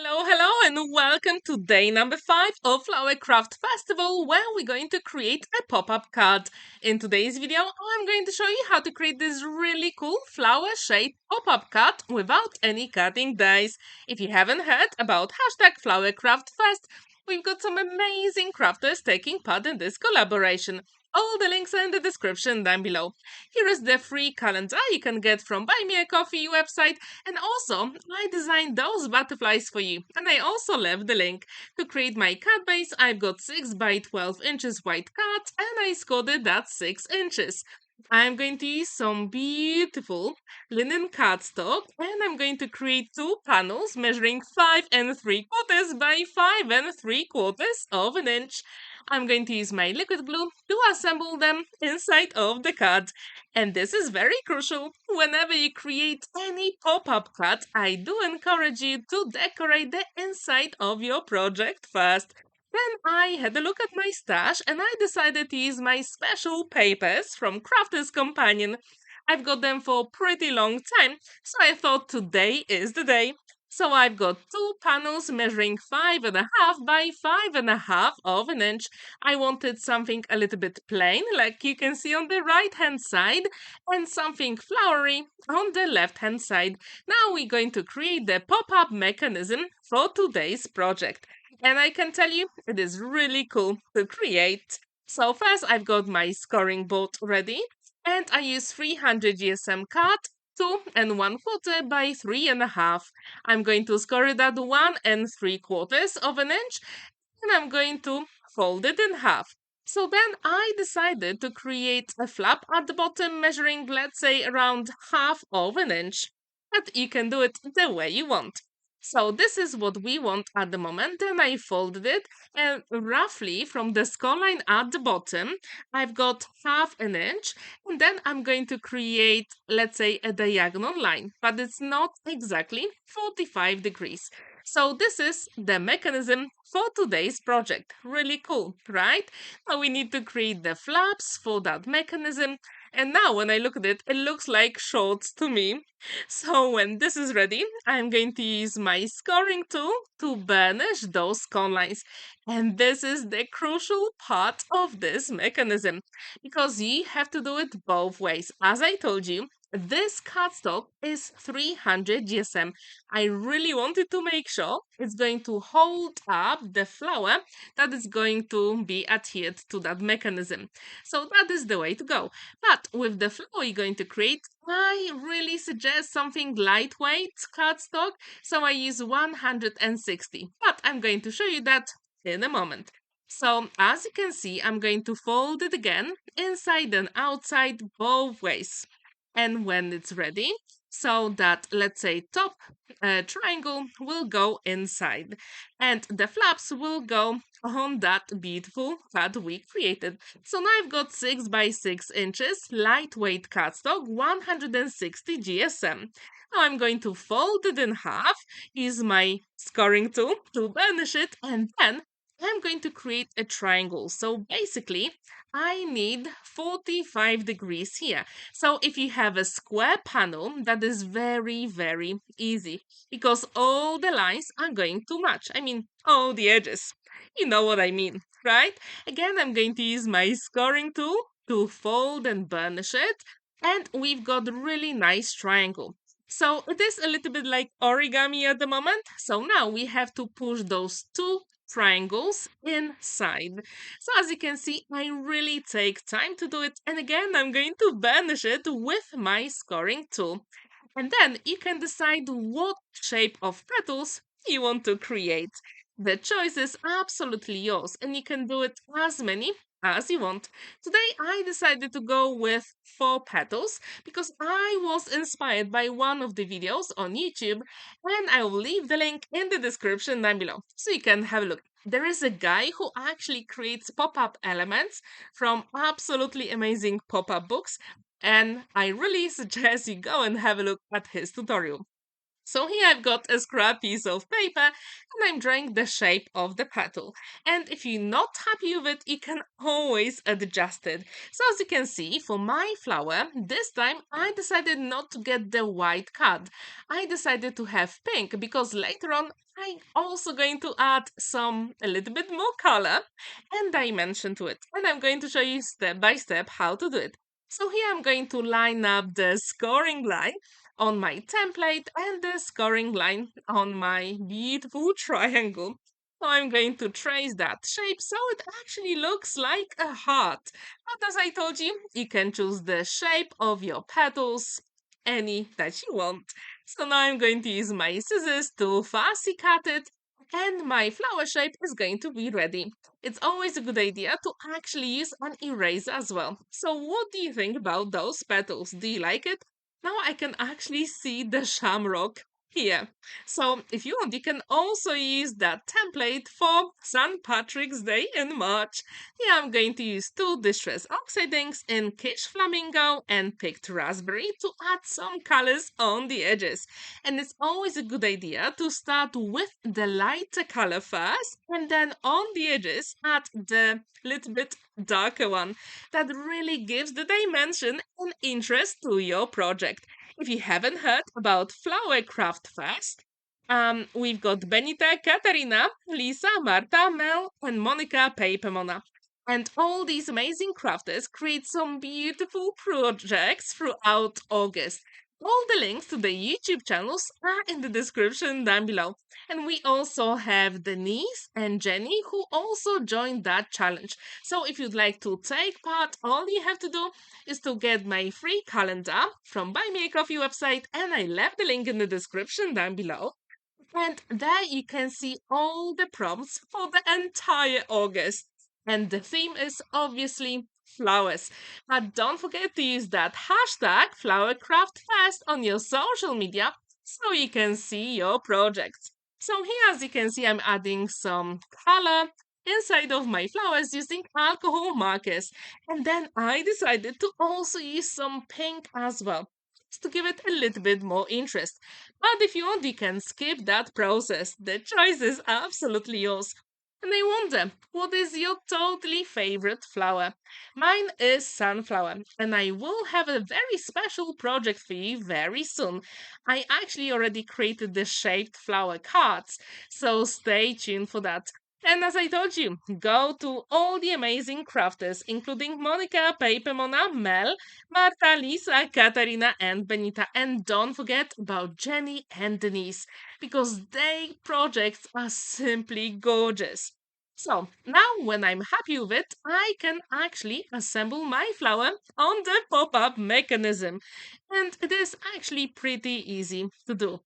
Hello, and welcome to day number 5 of Flower Craft Festival, where we're going to create a pop-up card. In today's video, I'm going to show you how to create this really cool flower-shaped pop-up card without any cutting dies. If you haven't heard about #FlowerCraftFest, we've got some amazing crafters taking part in this collaboration. All the links are in the description down below. Here is the free calendar you can get from Buy Me a Coffee website, and also I designed those butterflies for you, and I also left the link. To create my card base, I've got 6 by 12 inches white cards, and I scored it at 6 inches. I'm going to use some beautiful linen cardstock, and I'm going to create 2 panels measuring 5 3/4 by 5 3/4 of an inch. I'm going to use my liquid glue to assemble them inside of the card. And this is very crucial. Whenever you create any pop-up card, I do encourage you to decorate the inside of your project first. Then I had a look at my stash and I decided to use my special papers from Crafter's Companion. I've got them for a pretty long time, so I thought today is the day. So I've got 2 panels measuring 5.5 by 5.5 of an inch. I wanted something a little bit plain, like you can see on the right-hand side, and something flowery on the left-hand side. Now we're going to create the pop-up mechanism for today's project. And I can tell you, it is really cool to create. So first I've got my scoring board ready, and I use 300 GSM card, 2 1/4 by 3.5. I'm going to score it at 1 3/4 of an inch, and I'm going to fold it in half. So then I decided to create a flap at the bottom measuring, let's say, around half of an inch. But you can do it the way you want. So this is what we want at the moment, and I folded it, and roughly from the score line at the bottom, I've got half an inch, and then I'm going to create, let's say, a diagonal line, but it's not exactly 45 degrees. So this is the mechanism for today's project. Really cool, right? Now we need to create the flaps for that mechanism, and now when I look at it, it looks like shorts to me. So when this is ready, I'm going to use my scoring tool to burnish those cone lines. And this is the crucial part of this mechanism, because you have to do it both ways. As I told you, this cardstock is 300 GSM. I really wanted to make sure it's going to hold up the flower that is going to be adhered to that mechanism. So that is the way to go. But with the flower you're going to create, I really suggest something lightweight cardstock, so I use 160. But I'm going to show you that in a moment. So as you can see, I'm going to fold it again, inside and outside, both ways. And when it's ready, so that, let's say, top triangle will go inside, and the flaps will go on that beautiful card we created. So now I've got 6 by 6 inches lightweight cardstock, 160 GSM. Now I'm going to fold it in half, use my scoring tool to burnish it, and then I'm going to create a triangle. So basically, I need 45 degrees here. So if you have a square panel, that is very, very easy, because all the lines are going to match. I mean, all the edges. You know what I mean, right? Again, I'm going to use my scoring tool to fold and burnish it. And we've got a really nice triangle. So it is a little bit like origami at the moment. So now we have to push those 2 triangles inside. So as you can see, I really take time to do it. And again, I'm going to burnish it with my scoring tool. And then you can decide what shape of petals you want to create. The choice is absolutely yours, and you can do it as many as you want. Today I decided to go with 4 petals because I was inspired by one of the videos on YouTube, and I will leave the link in the description down below so you can have a look. There is a guy who actually creates pop-up elements from absolutely amazing pop-up books, and I really suggest you go and have a look at his tutorial. So here I've got a scrap piece of paper and I'm drawing the shape of the petal. And if you're not happy with it, you can always adjust it. So as you can see, for my flower, this time I decided not to get the white card. I decided to have pink because later on I'm also going to add a little bit more color and dimension to it. And I'm going to show you step by step how to do it. So here I'm going to line up the scoring line on my template and the scoring line on my beautiful triangle. So I'm going to trace that shape so it actually looks like a heart. But as I told you, you can choose the shape of your petals, any that you want. So now I'm going to use my scissors to fussy cut it and my flower shape is going to be ready. It's always a good idea to actually use an eraser as well. So what do you think about those petals? Do you like it? Now I can actually see the shamrock here. So if you want, you can also use that template for St. Patrick's Day in March. Here I'm going to use two distress oxide inks in Kish Flamingo and picked raspberry to add some colors on the edges. And it's always a good idea to start with the lighter color first and then on the edges add the little bit darker one. That really gives the dimension and interest to your project. If you haven't heard about Flower Craft Fest, we've got Benita, Katarina, Lisa, Marta, Mel, and Monika PaperMona. And all these amazing crafters create some beautiful projects throughout August. All the links to the YouTube channels are in the description down below. And we also have Denise and Jenny who also joined that challenge. So if you'd like to take part, all you have to do is to get my free calendar from Buy Me a Coffee website, and I left the link in the description down below. And there you can see all the prompts for the entire August. And the theme is obviously flowers. But don't forget to use that hashtag FlowerCraftFest on your social media so you can see your projects. So here, as you can see, I'm adding some color inside of my flowers using alcohol markers. And then I decided to also use some pink as well, just to give it a little bit more interest. But if you want, you can skip that process. The choice is absolutely yours. And I wonder, what is your totally favorite flower? Mine is sunflower, and I will have a very special project for you very soon. I actually already created the shaped flower cards, so stay tuned for that. And as I told you, go to all the amazing crafters, including Monika, PaperMona, Mel, Marta, Lisa, Katarina, and Benita. And don't forget about Jenny and Denise, because their projects are simply gorgeous. So now when I'm happy with it, I can actually assemble my flower on the pop-up mechanism. And it is actually pretty easy to do.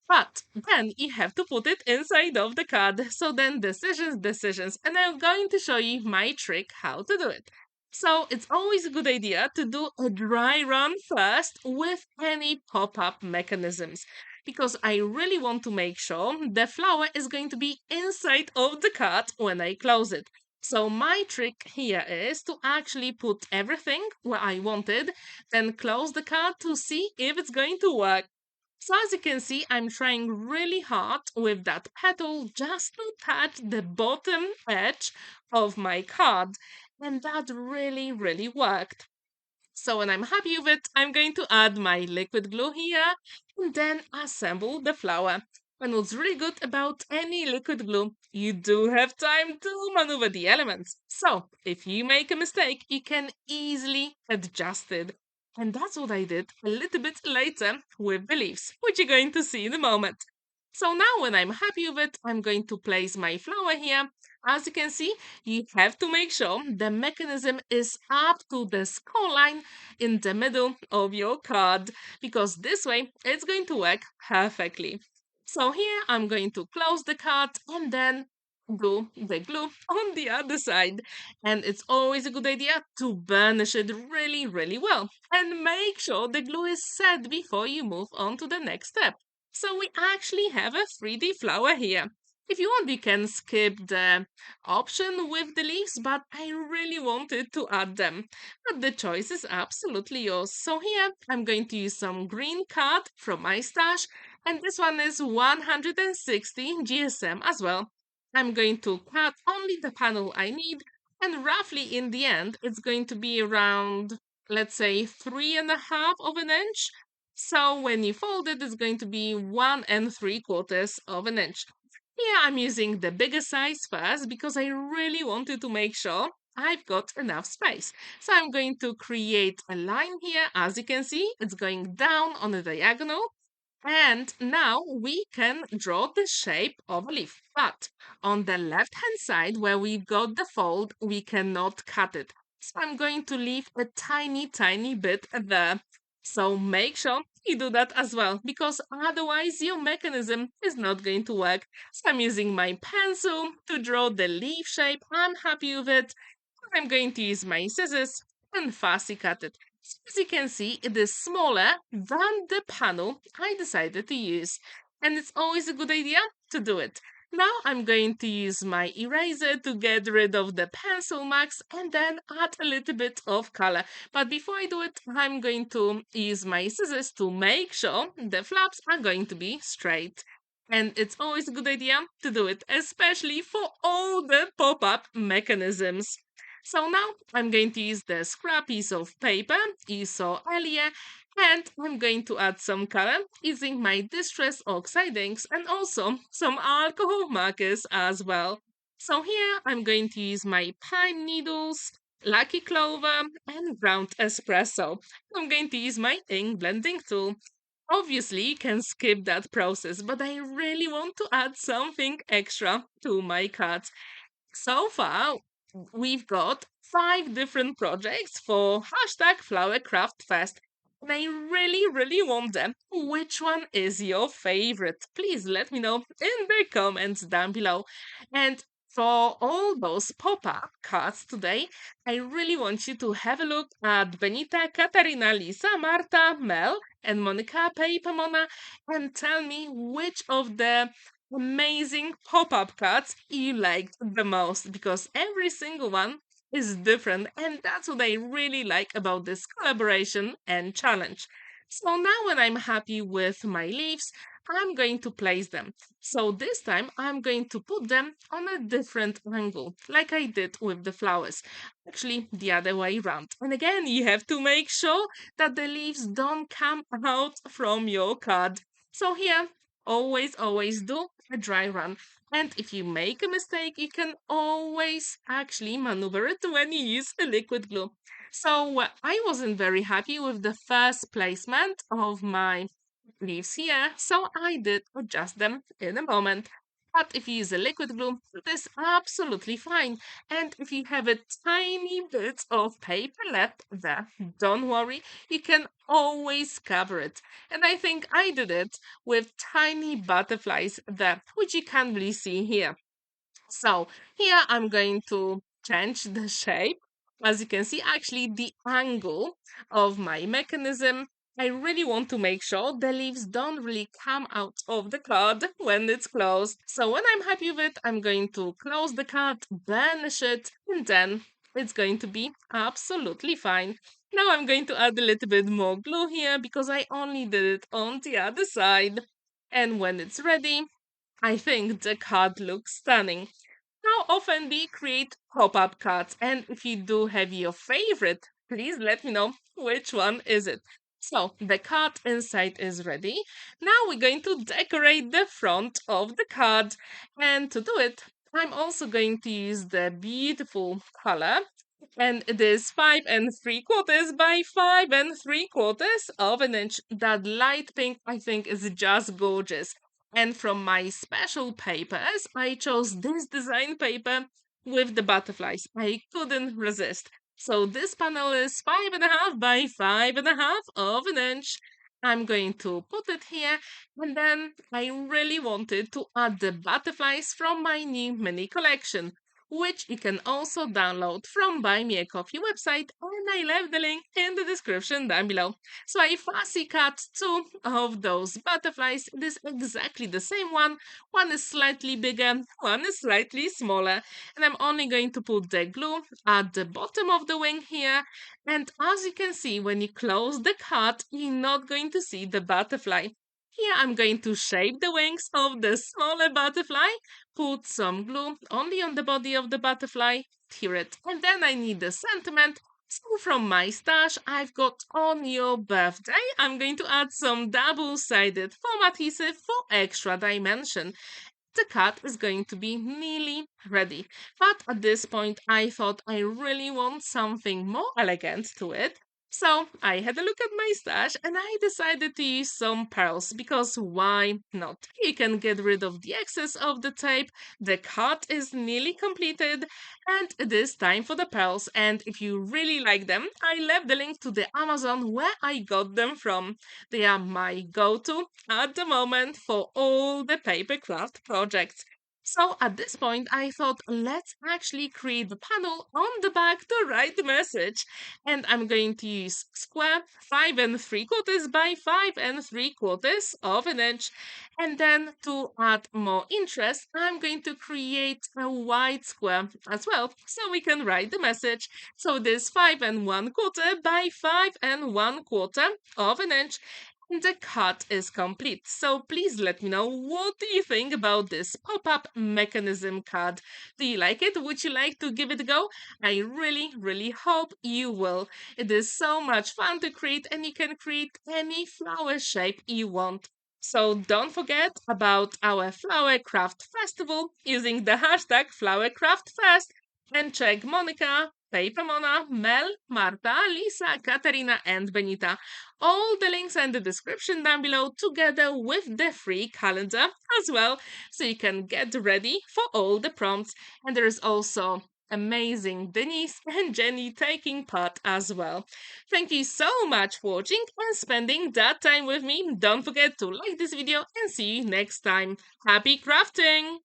But then you have to put it inside of the card. So then decisions. And I'm going to show you my trick how to do it. So it's always a good idea to do a dry run first with any pop-up mechanisms, because I really want to make sure the flower is going to be inside of the card when I close it. So my trick here is to actually put everything where I wanted, then close the card to see if it's going to work. So as you can see, I'm trying really hard with that petal just to touch the bottom edge of my card. And that really worked. So when I'm happy with it, I'm going to add my liquid glue here and then assemble the flower. And what's really good about any liquid glue, you do have time to maneuver the elements. So if you make a mistake, you can easily adjust it. And that's what I did a little bit later with the leaves, which you're going to see in a moment. So now when I'm happy with it, I'm going to place my flower here. As you can see, you have to make sure the mechanism is up to the score line in the middle of your card, because this way it's going to work perfectly. So here I'm going to close the card and then do the glue on the other side. And it's always a good idea to burnish it really well and make sure the glue is set before you move on to the next step. So we actually have a 3D flower here. If you want, you can skip the option with the leaves, but I really wanted to add them. But the choice is absolutely yours. So here I'm going to use some green card from my stash and this one is 160 GSM as well. I'm going to cut only the panel I need, and roughly in the end, it's going to be around, let's say, 3.5 of an inch. So when you fold it, it's going to be 1.75 of an inch. Here I'm using the bigger size first because I really wanted to make sure I've got enough space. So I'm going to create a line here. As you can see, it's going down on the diagonal. And now we can draw the shape of a leaf. But on the left-hand side where we've got the fold, we cannot cut it. So I'm going to leave a tiny, tiny bit there. So make sure you do that as well, because otherwise your mechanism is not going to work. So I'm using my pencil to draw the leaf shape. I'm happy with it. I'm going to use my scissors and fussy cut it. So as you can see, it is smaller than the panel I decided to use. And it's always a good idea to do it. Now I'm going to use my eraser to get rid of the pencil marks and then add a little bit of color. But before I do it, I'm going to use my scissors to make sure the flaps are going to be straight. And it's always a good idea to do it, especially for all the pop-up mechanisms. So now I'm going to use the scrap piece of paper you saw earlier, and I'm going to add some color using my distress oxide inks and also some alcohol markers as well. So here I'm going to use my pine needles, lucky clover, and ground espresso. I'm going to use my ink blending tool. Obviously, you can skip that process, but I really want to add something extra to my cards. So far, we've got 5 different projects for hashtag Flower Craft Fest. And I really, really wonder which one is your favorite. Please let me know in the comments down below. And for all those pop-up cards today, I really want you to have a look at Benita, Katarina, Lisa, Marta, Mel, and Monika, PaperMona, and tell me which of the amazing pop-up cards you liked the most, because every single one is different, and that's what I really like about this collaboration and challenge. So now when I'm happy with my leaves, I'm going to place them. So this time I'm going to put them on a different angle, like I did with the flowers. Actually, the other way around. And again, you have to make sure that the leaves don't come out from your card. So here, always do a dry run. And if you make a mistake, you can always actually maneuver it when you use a liquid glue. So I wasn't very happy with the first placement of my leaves here, so I did adjust them in a moment. But if you use a liquid glue, it is absolutely fine. And if you have a tiny bit of paper left there, don't worry, you can always cover it. And I think I did it with tiny butterflies there, which you can't really see here. So here I'm going to change the shape. As you can see, actually the angle of my mechanism, I really want to make sure the leaves don't really come out of the card when it's closed. So when I'm happy with it, I'm going to close the card, burnish it, and then it's going to be absolutely fine. Now I'm going to add a little bit more glue here because I only did it on the other side. And when it's ready, I think the card looks stunning. How often do you create pop-up cards? And if you do have your favorite, please let me know which one is it. So the card inside is ready. Now we're going to decorate the front of the card. And to do it, I'm also going to use the beautiful color. And it is 5.75 by 5.75 of an inch. That light pink, I think, is just gorgeous. And from my special papers, I chose this design paper with the butterflies. I couldn't resist. So this panel is 5.5 by 5.5 of an inch. I'm going to put it here, and then I really wanted to add the butterflies from my new mini collection, which you can also download from Buy Me a Coffee website, and I left the link in the description down below. So I fussy cut 2 of those butterflies. It is exactly the same one. One is slightly bigger, one is slightly smaller. And I'm only going to put the glue at the bottom of the wing here. And as you can see, when you close the card, you're not going to see the butterfly. Here I'm going to shape the wings of the smaller butterfly, put some glue only on the body of the butterfly, tear it, and then I need the sentiment. So from my stash I've got on your birthday, I'm going to add some double-sided foam adhesive for extra dimension. The cut is going to be nearly ready. But at this point, I thought I really want something more elegant to it. So I had a look at my stash and I decided to use some pearls because why not? You can get rid of the excess of the tape. The cut is nearly completed and it is time for the pearls. And if you really like them, I left the link to the Amazon where I got them from. They are my go-to at the moment for all the papercraft projects. So at this point, I thought, let's actually create the panel on the back to write the message. And I'm going to use square 5 3/4 by 5 3/4 of an inch. And then to add more interest, I'm going to create a white square as well, so we can write the message. So this 5 1/4 by 5 1/4 of an inch. And the cut is complete. So please let me know, what do you think about this pop-up mechanism card? Do you like it? Would you like to give it a go? I really hope you will. It is so much fun to create and you can create any flower shape you want. So don't forget about our Flower Craft Festival using the hashtag FlowerCraftFest and check Monika, PaperMona, Mel, Marta, Lisa, Katarina, and Benita. All the links are in the description down below, together with the free calendar as well, so you can get ready for all the prompts. And there is also amazing Denise and Jenny taking part as well. Thank you so much for watching and spending that time with me. Don't forget to like this video and see you next time. Happy crafting!